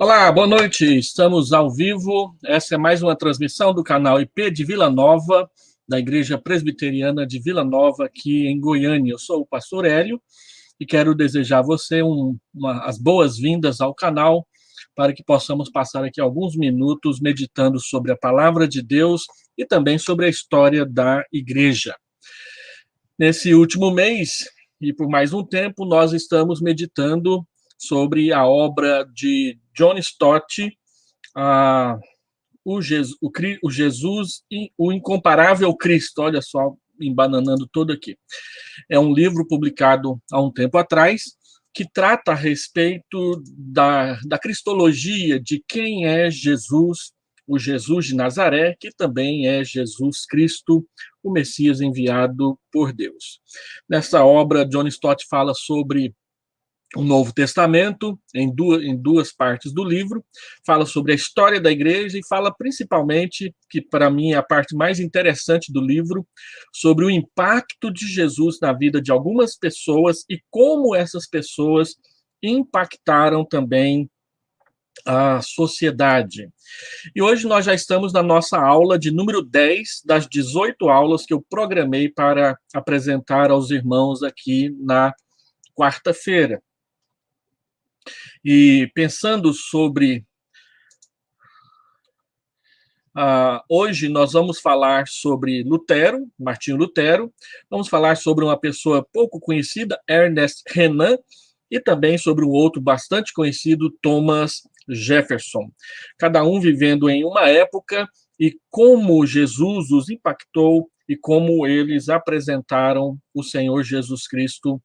Olá, boa noite. Estamos ao vivo. Essa é mais uma transmissão do canal IP de Vila Nova, da Igreja Presbiteriana de Vila Nova, aqui em Goiânia. Eu sou o pastor Hélio e quero desejar a você as boas-vindas ao canal para que possamos passar aqui alguns minutos meditando sobre a palavra de Deus e também sobre a história da igreja. Nesse último mês e por mais um tempo, nós estamos meditando sobre a obra de John Stott, o Jesus e o Incomparável Cristo. Olha só, embananando todo aqui. É um livro publicado há um tempo atrás que trata a respeito da cristologia, de quem é Jesus, o Jesus de Nazaré, que também é Jesus Cristo, o Messias enviado por Deus. Nessa obra, John Stott fala sobre o Novo Testamento, em duas partes do livro, fala sobre a história da igreja e fala principalmente, que para mim é a parte mais interessante do livro, sobre o impacto de Jesus na vida de algumas pessoas e como essas pessoas impactaram também a sociedade. E hoje nós já estamos na nossa aula de número 10 das 18 aulas que eu programei para apresentar aos irmãos aqui na quarta-feira. E pensando sobre. Hoje nós vamos falar sobre Lutero, Martinho Lutero, vamos falar sobre uma pessoa pouco conhecida, Ernest Renan, e também sobre um outro bastante conhecido, Thomas Jefferson. Cada um vivendo em uma época e como Jesus os impactou e como eles apresentaram o Senhor Jesus Cristo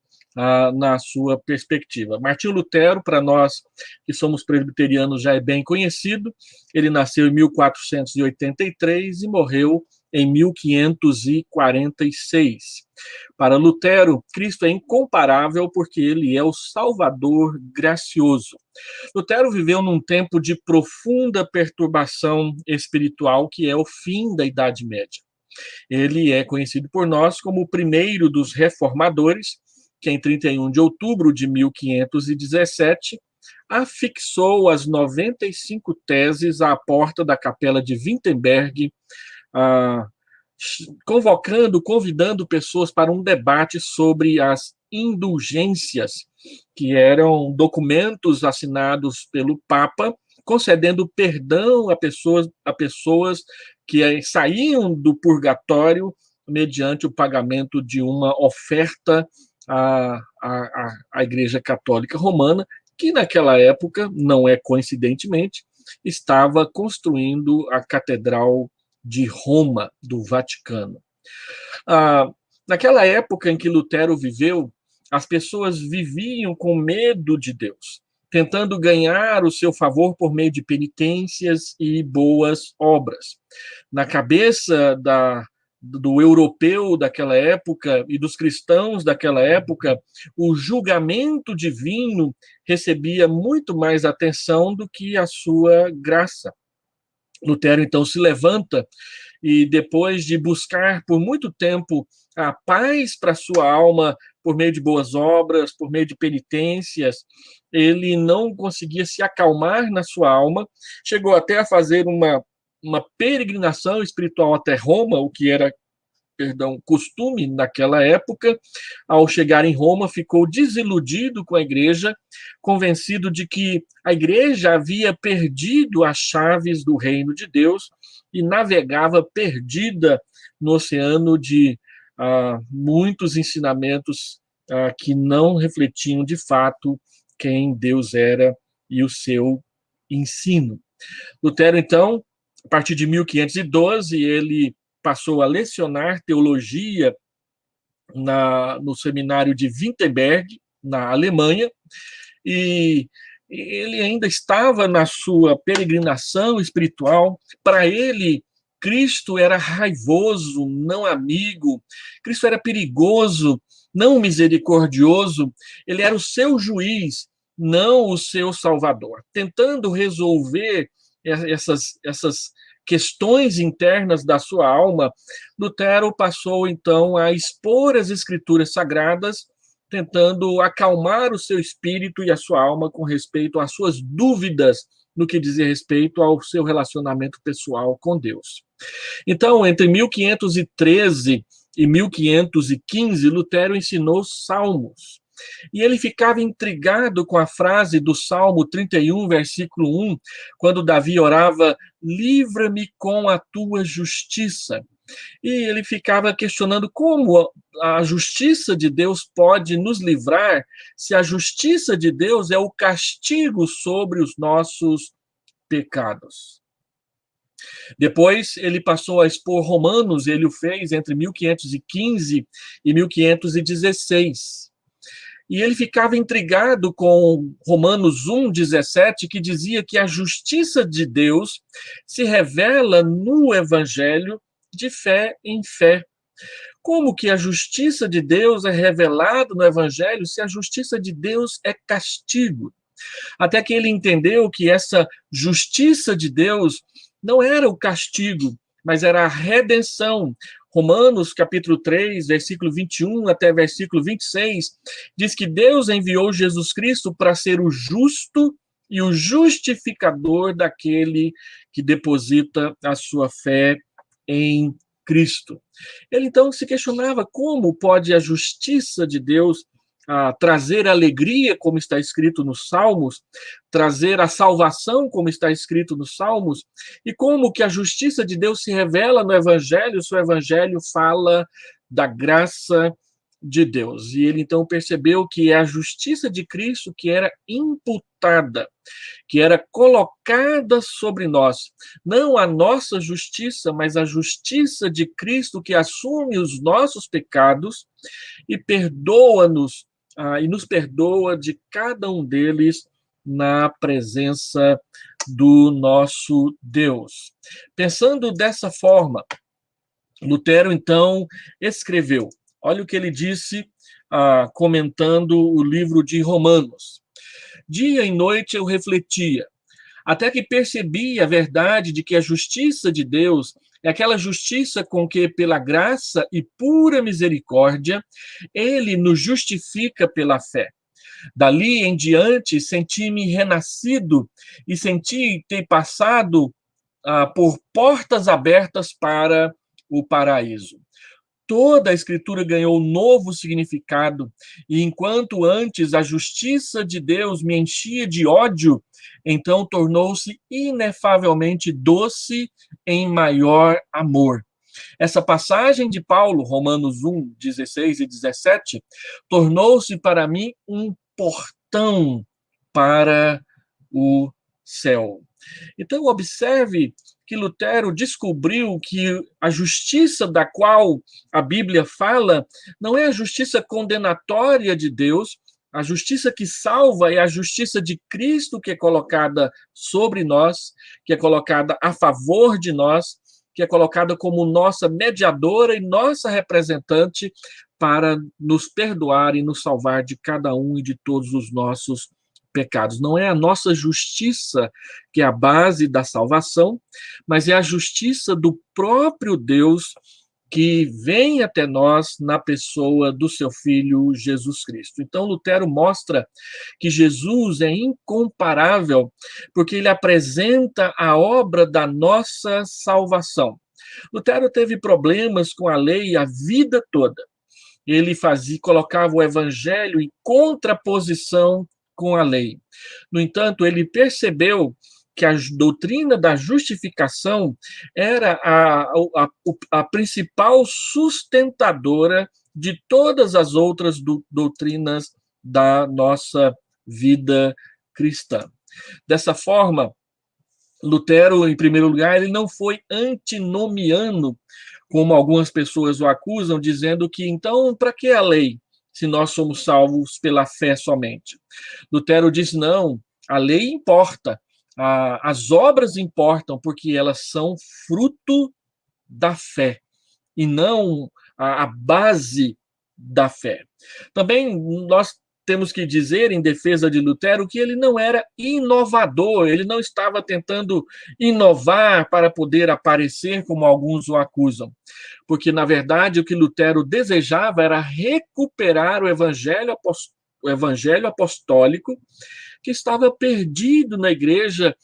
na sua perspectiva. Martinho Lutero, para nós que somos presbiterianos, já é bem conhecido. Ele nasceu em 1483 e morreu em 1546. Para Lutero, Cristo é incomparável porque ele é o Salvador gracioso. Lutero viveu num tempo de profunda perturbação espiritual, que é o fim da Idade Média. Ele é conhecido por nós como o primeiro dos reformadores, que em 31 de outubro de 1517 afixou as 95 teses à porta da capela de Wittenberg, convidando pessoas para um debate sobre as indulgências, que eram documentos assinados pelo Papa, concedendo perdão a pessoas que saíam do purgatório mediante o pagamento de uma oferta à Igreja Católica Romana, que naquela época, não é coincidentemente, estava construindo a Catedral de Roma, do Vaticano. Naquela época em que Lutero viveu, as pessoas viviam com medo de Deus, tentando ganhar o seu favor por meio de penitências e boas obras. Na cabeça do europeu daquela época e dos cristãos daquela época, o julgamento divino recebia muito mais atenção do que a sua graça. Lutero, então, se levanta e, depois de buscar por muito tempo a paz para sua alma por meio de boas obras, por meio de penitências, ele não conseguia se acalmar na sua alma, chegou até a fazer uma peregrinação espiritual até Roma, o que era costume naquela época. Ao chegar em Roma, ficou desiludido com a igreja, convencido de que a igreja havia perdido as chaves do reino de Deus e navegava perdida no oceano de muitos ensinamentos que não refletiam de fato quem Deus era e o seu ensino. Lutero, então, a partir de 1512, ele passou a lecionar teologia no seminário de Wittenberg, na Alemanha, e ele ainda estava na sua peregrinação espiritual. Para ele, Cristo era raivoso, não amigo. Cristo era perigoso, não misericordioso. Ele era o seu juiz, não o seu salvador. Tentando resolver essas questões internas da sua alma, Lutero passou, então, a expor as escrituras sagradas, tentando acalmar o seu espírito e a sua alma com respeito às suas dúvidas no que diz respeito ao seu relacionamento pessoal com Deus. Então, entre 1513 e 1515, Lutero ensinou salmos. E ele ficava intrigado com a frase do Salmo 31, versículo 1, quando Davi orava: livra-me com a tua justiça. E ele ficava questionando como a justiça de Deus pode nos livrar, se a justiça de Deus é o castigo sobre os nossos pecados. Depois ele passou a expor Romanos, ele o fez entre 1515 e 1516. E ele ficava intrigado com Romanos 1,17, que dizia que a justiça de Deus se revela no Evangelho de fé em fé. Como que a justiça de Deus é revelada no Evangelho se a justiça de Deus é castigo? Até que ele entendeu que essa justiça de Deus não era o castigo, mas era a redenção. Romanos, capítulo 3, versículo 21 até versículo 26, diz que Deus enviou Jesus Cristo para ser o justo e o justificador daquele que deposita a sua fé em Cristo. Ele então se questionava como pode a justiça de Deus trazer alegria, como está escrito nos Salmos, trazer a salvação, como está escrito nos Salmos, e como que a justiça de Deus se revela no Evangelho, se o Evangelho fala da graça de Deus. E ele então percebeu que é a justiça de Cristo que era imputada, que era colocada sobre nós. Não a nossa justiça, mas a justiça de Cristo que assume os nossos pecados e perdoa-nos, e nos perdoa de cada um deles na presença do nosso Deus. Pensando dessa forma, Lutero, então, escreveu. Olha o que ele disse, comentando o livro de Romanos. Dia e noite eu refletia, até que percebi a verdade de que a justiça de Deus é aquela justiça com que, pela graça e pura misericórdia, ele nos justifica pela fé. Dali em diante, senti-me renascido e senti ter passado por portas abertas para o paraíso. Toda a Escritura ganhou um novo significado, e enquanto antes a justiça de Deus me enchia de ódio, então tornou-se inefavelmente doce em maior amor. Essa passagem de Paulo, Romanos 1, 16 e 17, tornou-se para mim um portão para o céu. Então, observe que Lutero descobriu que a justiça da qual a Bíblia fala não é a justiça condenatória de Deus, a justiça que salva é a justiça de Cristo que é colocada sobre nós, que é colocada a favor de nós, que é colocada como nossa mediadora e nossa representante para nos perdoar e nos salvar de cada um e de todos os nossos pecados. Não é a nossa justiça que é a base da salvação, mas é a justiça do próprio Deus que vem até nós na pessoa do seu Filho Jesus Cristo. Então, Lutero mostra que Jesus é incomparável, porque ele apresenta a obra da nossa salvação. Lutero teve problemas com a lei a vida toda. Ele colocava o evangelho em contraposição com a lei. No entanto, ele percebeu que a doutrina da justificação era a principal sustentadora de todas as outras doutrinas da nossa vida cristã. Dessa forma, Lutero, em primeiro lugar, ele não foi antinomiano, como algumas pessoas o acusam, dizendo que, então, para que a lei, se nós somos salvos pela fé somente? Lutero disse, não, a lei importa, as obras importam, porque elas são fruto da fé, e não a base da fé. Também nós temos que dizer, em defesa de Lutero, que ele não era inovador, ele não estava tentando inovar para poder aparecer como alguns o acusam. Porque, na verdade, o que Lutero desejava era recuperar o evangelho o evangelho apostólico, que estava perdido na igreja,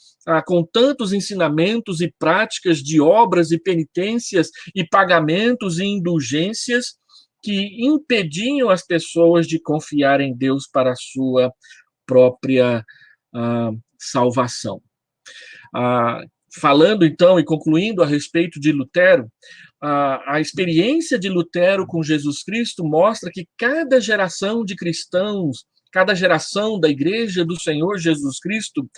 com tantos ensinamentos e práticas de obras e penitências e pagamentos e indulgências que impediam as pessoas de confiar em Deus para a sua própria salvação. Falando, então, e concluindo a respeito de Lutero, a experiência de Lutero com Jesus Cristo mostra que cada geração de cristãos, cada geração da Igreja do Senhor Jesus Cristo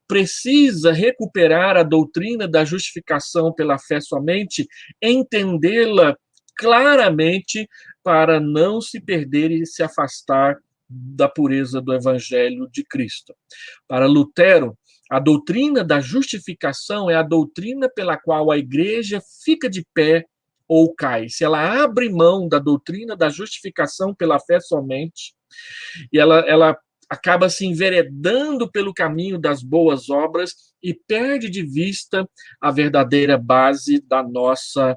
precisa recuperar a doutrina da justificação pela fé somente, entendê-la claramente para não se perder e se afastar da pureza do Evangelho de Cristo. Para Lutero, a doutrina da justificação é a doutrina pela qual a igreja fica de pé ou cai. Se ela abre mão da doutrina da justificação pela fé somente, e ela acaba se enveredando pelo caminho das boas obras e perde de vista a verdadeira base da nossa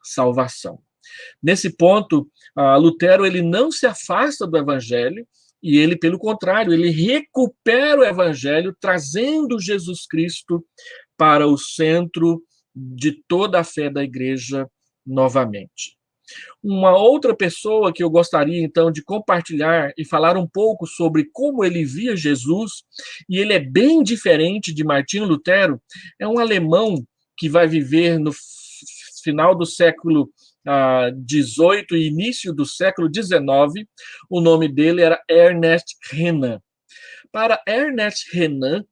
salvação. Nesse ponto, Lutero ele não se afasta do evangelho, e ele, pelo contrário, ele recupera o evangelho, trazendo Jesus Cristo para o centro de toda a fé da igreja novamente. Uma outra pessoa que eu gostaria, então, de compartilhar e falar um pouco sobre como ele via Jesus, e ele é bem diferente de Martinho Lutero, é um alemão que vai viver no final do século XVIII e início do século XIX. O nome dele era Ernest Renan. Para Ernest Renan,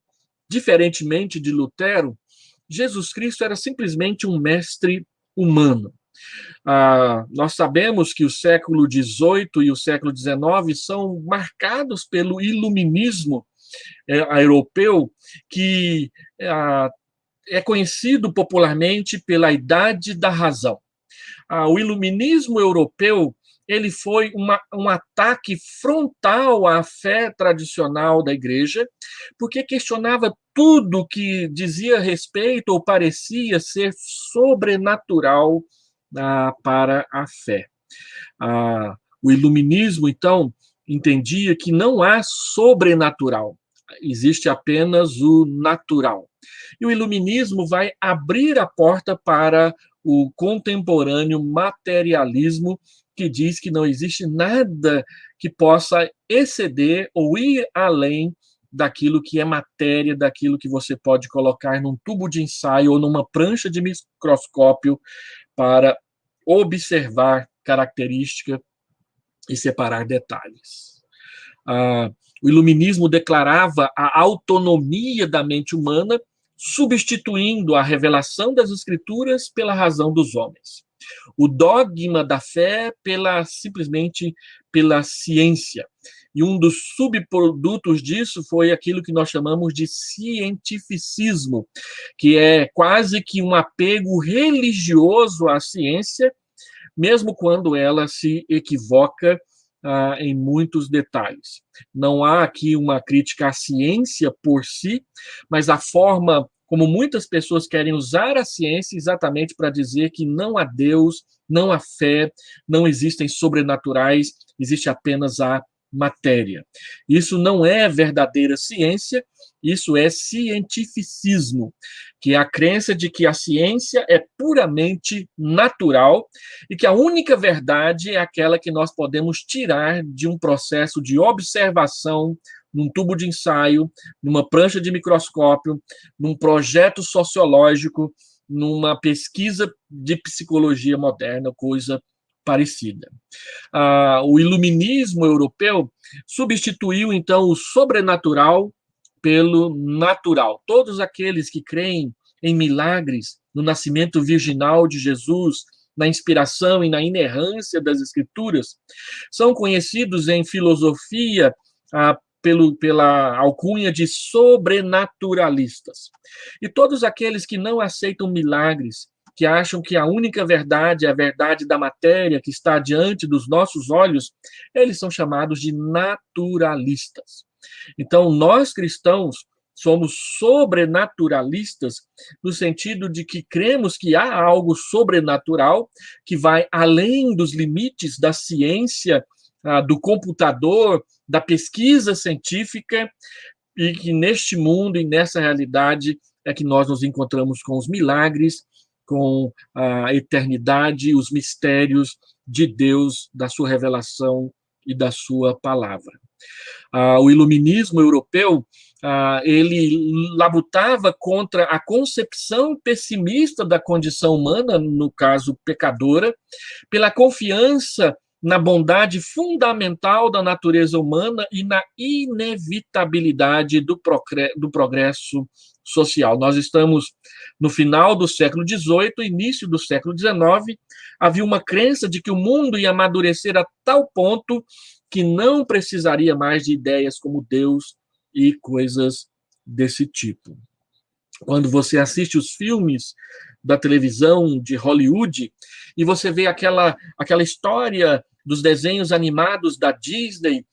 diferentemente de Lutero, Jesus Cristo era simplesmente um mestre humano. Nós sabemos que o século XVIII e o século XIX são marcados pelo iluminismo europeu, que é conhecido popularmente pela Idade da Razão. O iluminismo europeu ele foi um ataque frontal à fé tradicional da igreja, porque questionava tudo que dizia respeito ou parecia ser sobrenatural para a fé. O iluminismo, então, entendia que não há sobrenatural, existe apenas o natural. E o iluminismo vai abrir a porta para o contemporâneo materialismo, que diz que não existe nada que possa exceder ou ir além daquilo que é matéria, daquilo que você pode colocar num tubo de ensaio ou numa prancha de microscópio para observar característica e separar detalhes. O iluminismo declarava a autonomia da mente humana, substituindo a revelação das escrituras pela razão dos homens. O dogma da fé simplesmente pela ciência. E um dos subprodutos disso foi aquilo que nós chamamos de cientificismo, que é quase que um apego religioso à ciência, mesmo quando ela se equivoca em muitos detalhes. Não há aqui uma crítica à ciência por si, mas a forma como muitas pessoas querem usar a ciência exatamente para dizer que não há Deus, não há fé, não existem sobrenaturais, existe apenas a matéria. Isso não é verdadeira ciência, isso é cientificismo, que é a crença de que a ciência é puramente natural e que a única verdade é aquela que nós podemos tirar de um processo de observação num tubo de ensaio, numa prancha de microscópio, num projeto sociológico, numa pesquisa de psicologia moderna, coisa parecida. O iluminismo europeu substituiu, então, o sobrenatural pelo natural. Todos aqueles que creem em milagres, no nascimento virginal de Jesus, na inspiração e na inerrância das Escrituras, são conhecidos em filosofia pela alcunha de sobrenaturalistas. E todos aqueles que não aceitam milagres, que acham que a única verdade é a verdade da matéria que está diante dos nossos olhos, eles são chamados de naturalistas. Então, nós cristãos somos sobrenaturalistas no sentido de que cremos que há algo sobrenatural que vai além dos limites da ciência do computador, da pesquisa científica, e que neste mundo e nessa realidade é que nós nos encontramos com os milagres, com a eternidade, os mistérios de Deus, da sua revelação e da sua palavra. O iluminismo europeu, ele labutava contra a concepção pessimista da condição humana, no caso pecadora, pela confiança na bondade fundamental da natureza humana e na inevitabilidade do progresso social. Nós estamos no final do século XVIII, início do século XIX, havia uma crença de que o mundo ia amadurecer a tal ponto que não precisaria mais de ideias como Deus e coisas desse tipo. Quando você assiste os filmes da televisão de Hollywood e você vê aquela história dos desenhos animados da Disney,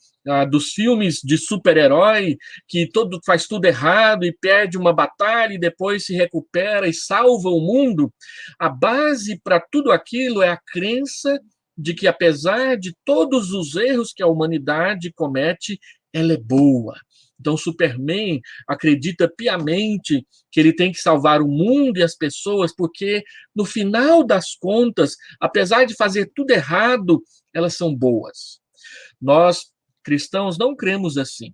dos filmes de super-herói, que faz tudo errado e perde uma batalha e depois se recupera e salva o mundo, a base para tudo aquilo é a crença de que, apesar de todos os erros que a humanidade comete, ela é boa. Então, Superman acredita piamente que ele tem que salvar o mundo e as pessoas, porque, no final das contas, apesar de fazer tudo errado, elas são boas. Nós, cristãos, não cremos assim.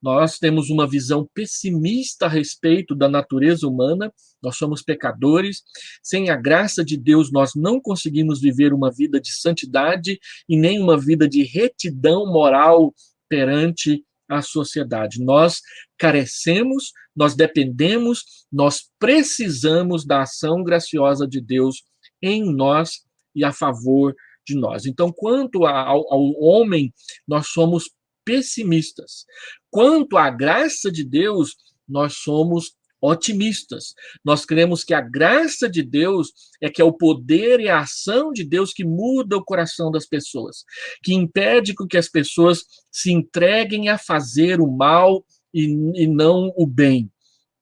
Nós temos uma visão pessimista a respeito da natureza humana, nós somos pecadores, sem a graça de Deus nós não conseguimos viver uma vida de santidade e nem uma vida de retidão moral perante a sociedade. Nós carecemos, nós dependemos, nós precisamos da ação graciosa de Deus em nós e a favor de nós. Então, quanto ao homem, nós somos pessimistas. Quanto à graça de Deus, nós somos otimistas. Nós cremos que a graça de Deus que é o poder e a ação de Deus que muda o coração das pessoas, que impede que as pessoas se entreguem a fazer o mal e não o bem,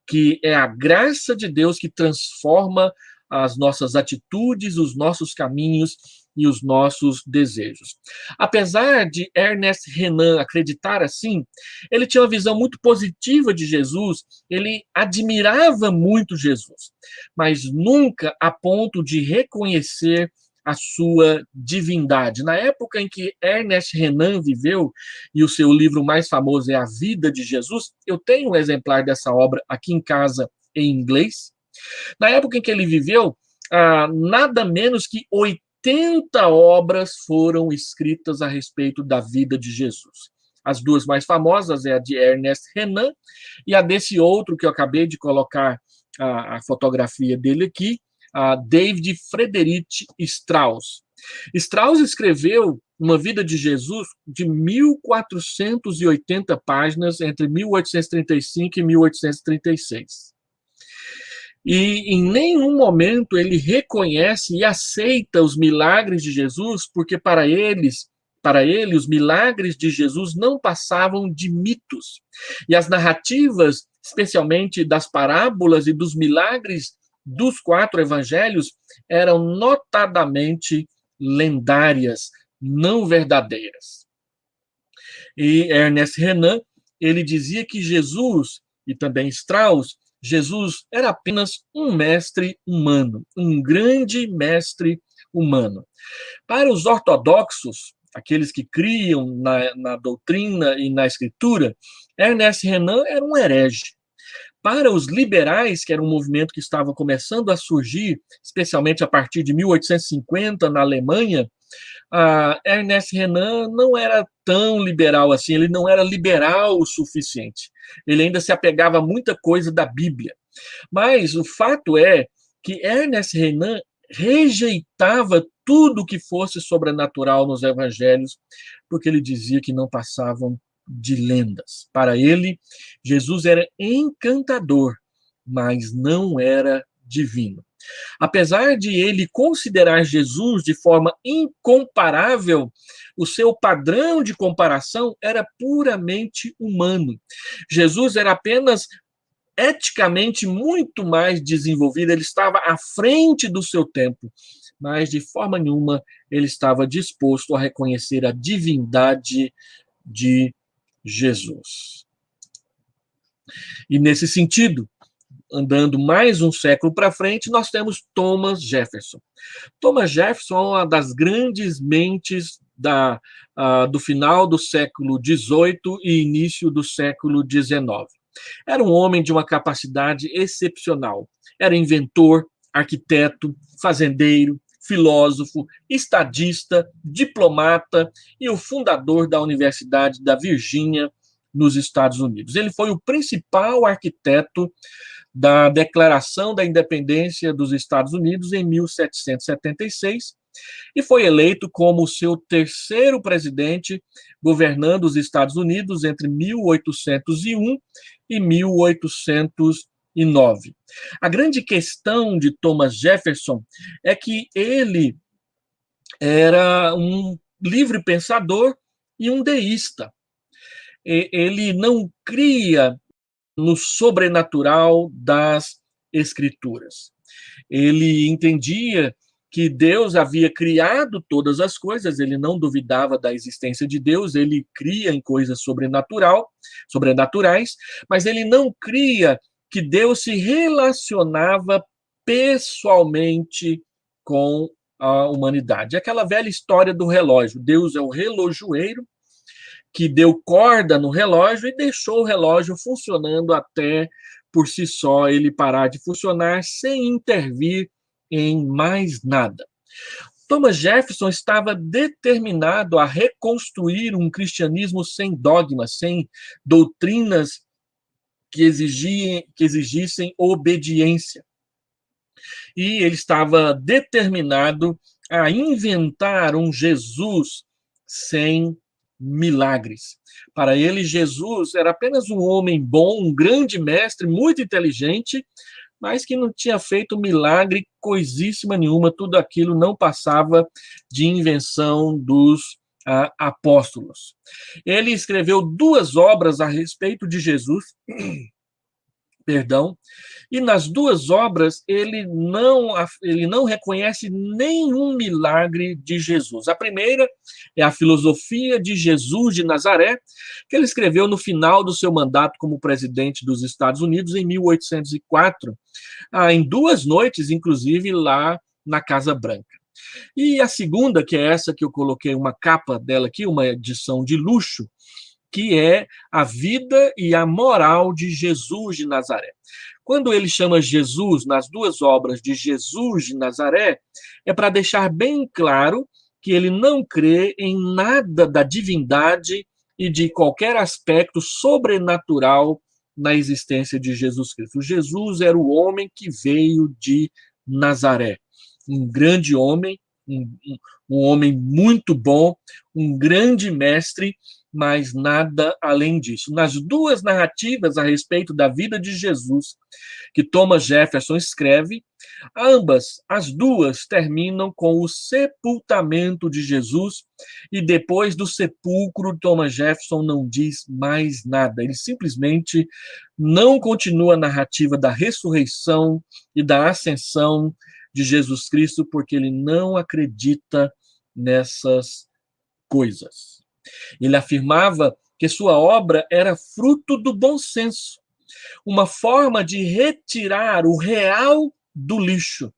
que é a graça de Deus que transforma as nossas atitudes, os nossos caminhos e os nossos desejos. Apesar de Ernest Renan acreditar assim, ele tinha uma visão muito positiva de Jesus, ele admirava muito Jesus, mas nunca a ponto de reconhecer a sua divindade. Na época em que Ernest Renan viveu, e o seu livro mais famoso é A Vida de Jesus, eu tenho um exemplar dessa obra aqui em casa em inglês. Na época em que ele viveu, nada menos que 80 obras foram escritas a respeito da vida de Jesus. As duas mais famosas é a de Ernest Renan e a desse outro que eu acabei de colocar a fotografia dele aqui, a David Friedrich Strauss. Strauss escreveu uma vida de Jesus de 1.480 páginas entre 1835 e 1836. E em nenhum momento ele reconhece e aceita os milagres de Jesus, porque para ele, os milagres de Jesus não passavam de mitos. E as narrativas, especialmente das parábolas e dos milagres dos 4 evangelhos, eram notadamente lendárias, não verdadeiras. E Ernest Renan, ele dizia que Jesus, e também Strauss, Jesus era apenas um mestre humano, um grande mestre humano. Para os ortodoxos, aqueles que criam na doutrina e na escritura, Ernest Renan era um herege. Para os liberais, que era um movimento que estava começando a surgir, especialmente a partir de 1850 na Alemanha, Ernest Renan não era tão liberal assim, ele não era liberal o suficiente. Ele ainda se apegava a muita coisa da Bíblia. Mas o fato é que Ernest Renan rejeitava tudo que fosse sobrenatural nos evangelhos, porque ele dizia que não passavam de lendas. Para ele, Jesus era encantador, mas não era divino. Apesar de ele considerar Jesus de forma incomparável, o seu padrão de comparação era puramente humano. Jesus era apenas eticamente muito mais desenvolvido, ele estava à frente do seu tempo, mas de forma nenhuma ele estava disposto a reconhecer a divindade de Jesus. E nesse sentido, andando mais um século para frente, nós temos Thomas Jefferson. Thomas Jefferson é uma das grandes mentes do final do século XVIII e início do século XIX. Era um homem de uma capacidade excepcional. Era inventor, arquiteto, fazendeiro, filósofo, estadista, diplomata e o fundador da Universidade da Virgínia, nos Estados Unidos. Ele foi o principal arquiteto da Declaração da Independência dos Estados Unidos em 1776 e foi eleito como seu terceiro presidente, governando os Estados Unidos entre 1801 e 1809. A grande questão de Thomas Jefferson é que ele era um livre pensador e um deísta. Ele não cria no sobrenatural das Escrituras. Ele entendia que Deus havia criado todas as coisas, ele não duvidava da existência de Deus, ele cria em coisas sobrenaturais, mas ele não cria que Deus se relacionava pessoalmente com a humanidade. Aquela velha história do relógio, Deus é o relojoeiro, que deu corda no relógio e deixou o relógio funcionando até por si só ele parar de funcionar sem intervir em mais nada. Thomas Jefferson estava determinado a reconstruir um cristianismo sem dogmas, sem doutrinas que exigissem obediência. E ele estava determinado a inventar um Jesus sem milagres. Para ele, Jesus era apenas um homem bom, um grande mestre, muito inteligente, mas que não tinha feito milagre coisíssima nenhuma, tudo aquilo não passava de invenção dos apóstolos. Ele escreveu 2 obras a respeito de Jesus, e nas 2 obras ele não reconhece nenhum milagre de Jesus. A primeira é a Filosofia de Jesus de Nazaré, que ele escreveu no final do seu mandato como presidente dos Estados Unidos em 1804, em 2 noites, inclusive, lá na Casa Branca. E a segunda, que é essa que eu coloquei uma capa dela aqui, uma edição de luxo, que é a vida e a moral de Jesus de Nazaré. Quando ele chama Jesus nas 2 obras de Jesus de Nazaré, é para deixar bem claro que ele não crê em nada da divindade e de qualquer aspecto sobrenatural na existência de Jesus Cristo. Jesus era o homem que veio de Nazaré, um grande homem, um homem muito bom, um grande mestre, mas nada além disso. Nas 2 narrativas a respeito da vida de Jesus que Thomas Jefferson escreve, as 2 terminam com o sepultamento de Jesus, e depois do sepulcro, Thomas Jefferson não diz mais nada. Ele simplesmente não continua a narrativa da ressurreição e da ascensão de Jesus Cristo, porque ele não acredita nessas coisas. Ele afirmava que sua obra era fruto do bom senso, uma forma de retirar o real do lixo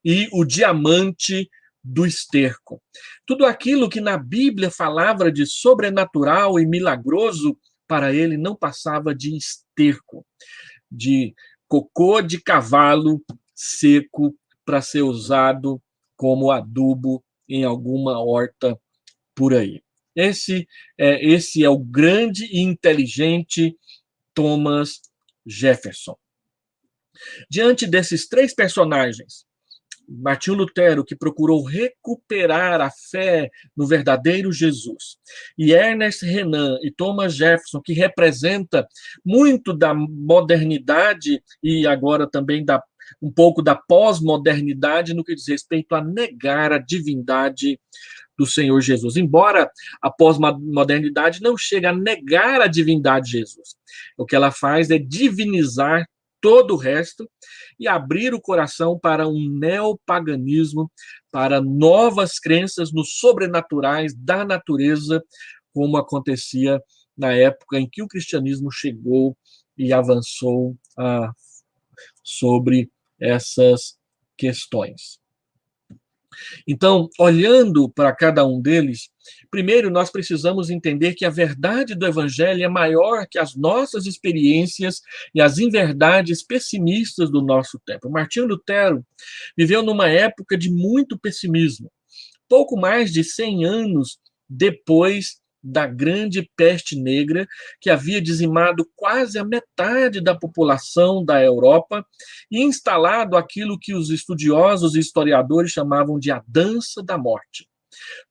e o diamante do esterco. Tudo aquilo que na Bíblia falava de sobrenatural e milagroso, para ele não passava de esterco, de cocô de cavalo seco para ser usado como adubo em alguma horta por aí. Esse é o grande e inteligente Thomas Jefferson. Diante desses 3 personagens, Martinho Lutero, que procurou recuperar a fé no verdadeiro Jesus, e Ernest Renan e Thomas Jefferson, que representa muito da modernidade e agora também um pouco da pós-modernidade no que diz respeito a negar a divindade do Senhor Jesus. Embora a pós-modernidade não chegue a negar a divindade de Jesus, o que ela faz é divinizar todo o resto e abrir o coração para um neopaganismo, para novas crenças nos sobrenaturais da natureza, como acontecia na época em que o cristianismo chegou e avançou sobre essas questões. Então, olhando para cada um deles, primeiro nós precisamos entender que a verdade do Evangelho é maior que as nossas experiências e as inverdades pessimistas do nosso tempo. Martinho Lutero viveu numa época de muito pessimismo. Pouco mais de 100 anos depois da grande peste negra, que havia dizimado quase a metade da população da Europa e instalado aquilo que os estudiosos e historiadores chamavam de a dança da morte.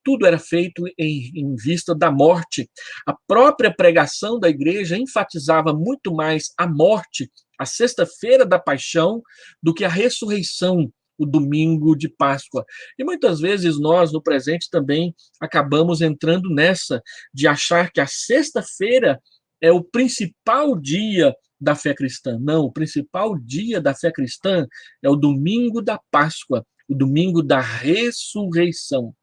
Tudo era feito em vista da morte. A própria pregação da igreja enfatizava muito mais a morte, a sexta-feira da paixão, do que a ressurreição, o domingo de Páscoa. E muitas vezes nós, no presente, também acabamos entrando nessa, de achar que a sexta-feira é o principal dia da fé cristã. Não, o principal dia da fé cristã é o domingo da Páscoa, o domingo da ressurreição.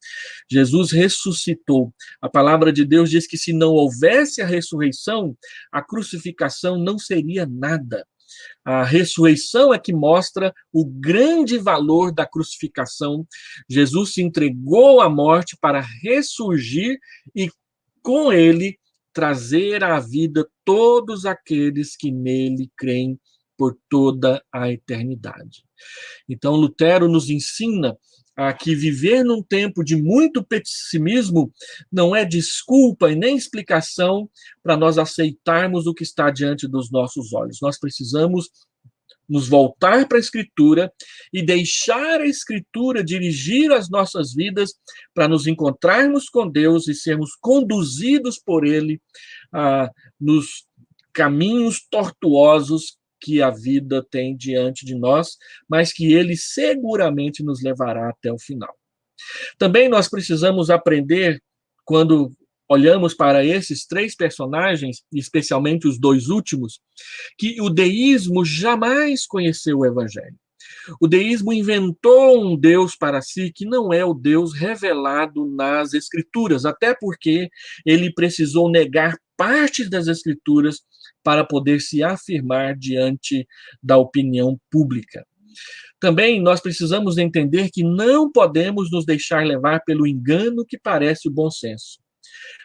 Jesus ressuscitou. A palavra de Deus diz que se não houvesse a ressurreição, a crucificação não seria nada. A ressurreição é que mostra o grande valor da crucificação. Jesus se entregou à morte para ressurgir e, com ele, trazer à vida todos aqueles que nele creem por toda a eternidade. Então, Lutero nos ensina que viver num tempo de muito pessimismo não é desculpa e nem explicação para nós aceitarmos o que está diante dos nossos olhos. Nós precisamos nos voltar para a Escritura e deixar a Escritura dirigir as nossas vidas para nos encontrarmos com Deus e sermos conduzidos por Ele nos caminhos tortuosos que a vida tem diante de nós, mas que Ele seguramente nos levará até o final. Também nós precisamos aprender, quando olhamos para esses três personagens, especialmente os dois últimos, que o deísmo jamais conheceu o Evangelho. O deísmo inventou um Deus para si que não é o Deus revelado nas Escrituras, até porque ele precisou negar partes das Escrituras para poder se afirmar diante da opinião pública. Também nós precisamos entender que não podemos nos deixar levar pelo engano que parece o bom senso.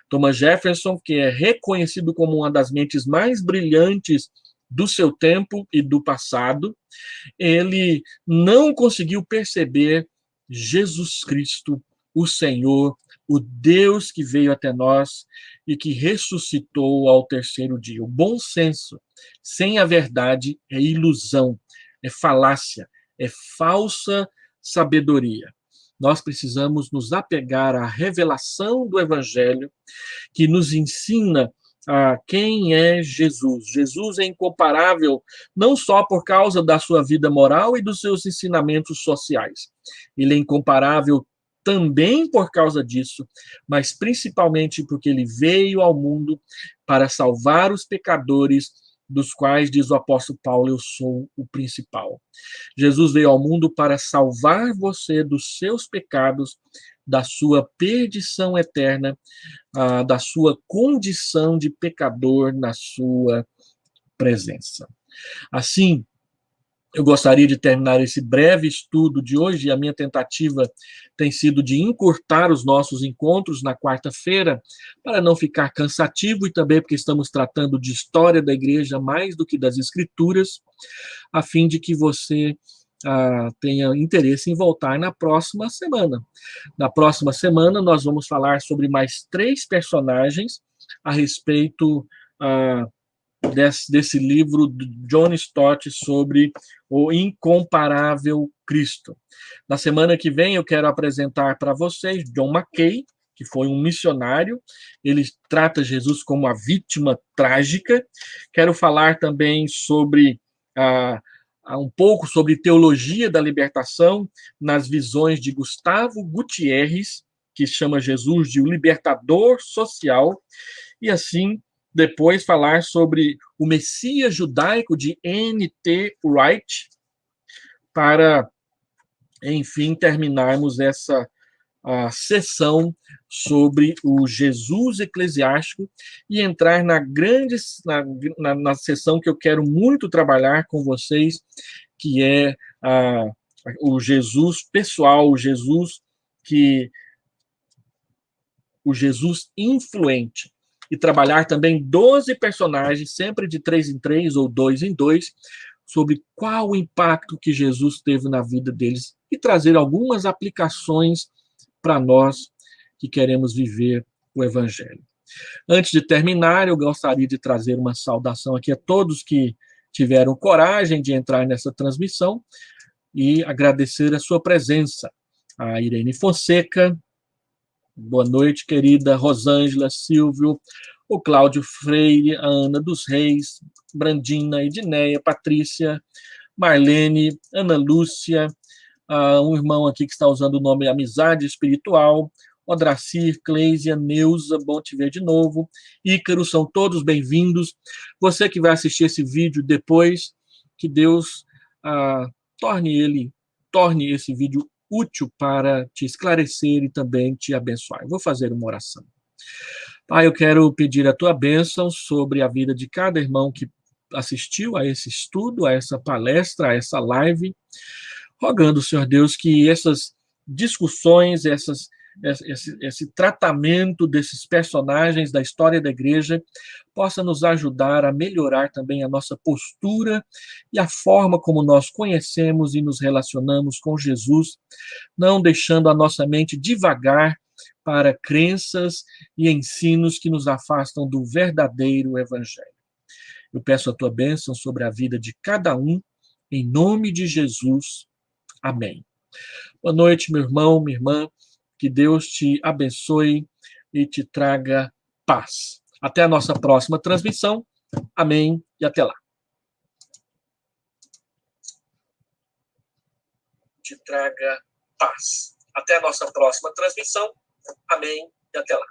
Thomas Jefferson, que é reconhecido como uma das mentes mais brilhantes do seu tempo e do passado, ele não conseguiu perceber Jesus Cristo, o Senhor, o Deus que veio até nós e que ressuscitou ao terceiro dia. O bom senso, sem a verdade, é ilusão, é falácia, é falsa sabedoria. Nós precisamos nos apegar à revelação do Evangelho, que nos ensina quem é Jesus. Jesus é incomparável, não só por causa da sua vida moral e dos seus ensinamentos sociais. Ele é incomparável também por causa disso, mas principalmente porque ele veio ao mundo para salvar os pecadores, dos quais, diz o apóstolo Paulo, eu sou o principal. Jesus veio ao mundo para salvar você dos seus pecados, da sua perdição eterna, da sua condição de pecador na sua presença. Assim, eu gostaria de terminar esse breve estudo de hoje, e a minha tentativa tem sido de encurtar os nossos encontros na quarta-feira, para não ficar cansativo, e também porque estamos tratando de história da igreja mais do que das escrituras, a fim de que você tenha interesse em voltar na próxima semana. Na próxima semana, nós vamos falar sobre mais 3 personagens a respeito desse livro de John Stott sobre o incomparável Cristo. Na semana que vem, eu quero apresentar para vocês John Mackay, que foi um missionário. Ele trata Jesus como a vítima trágica. Quero falar também sobre um pouco sobre teologia da libertação nas visões de Gustavo Gutierrez, que chama Jesus de o libertador social. E assim depois falar sobre o Messias judaico de N.T. Wright, para, enfim, terminarmos essa a sessão sobre o Jesus eclesiástico e entrar na sessão que eu quero muito trabalhar com vocês, que é o Jesus pessoal, que o Jesus influente, e trabalhar também 12 personagens, sempre de 3 em 3 ou 2 em 2, sobre qual o impacto que Jesus teve na vida deles e trazer algumas aplicações para nós que queremos viver o Evangelho. Antes de terminar, eu gostaria de trazer uma saudação aqui a todos que tiveram coragem de entrar nessa transmissão e agradecer a sua presença. A Irene Fonseca, boa noite, querida Rosângela, Silvio, o Cláudio Freire, a Ana dos Reis, Brandina, Edneia, Patrícia, Marlene, Ana Lúcia, um irmão aqui que está usando o nome Amizade Espiritual, Odracir, Cleisia, Neuza, bom te ver de novo, Ícaro, são todos bem-vindos. Você que vai assistir esse vídeo depois, que Deus torne esse vídeo útil para te esclarecer e também te abençoar. Eu vou fazer uma oração. Pai, eu quero pedir a tua bênção sobre a vida de cada irmão que assistiu a esse estudo, a essa palestra, a essa live, rogando, Senhor Deus, que essas discussões, esse tratamento desses personagens da história da igreja possa nos ajudar a melhorar também a nossa postura e a forma como nós conhecemos e nos relacionamos com Jesus, não deixando a nossa mente divagar para crenças e ensinos que nos afastam do verdadeiro evangelho. Eu peço a tua bênção sobre a vida de cada um, em nome de Jesus. Amém. Boa noite, meu irmão, minha irmã. Que Deus te abençoe e te traga paz. Até a nossa próxima transmissão. Amém e até lá. Te traga paz. Até a nossa próxima transmissão. Amém e até lá.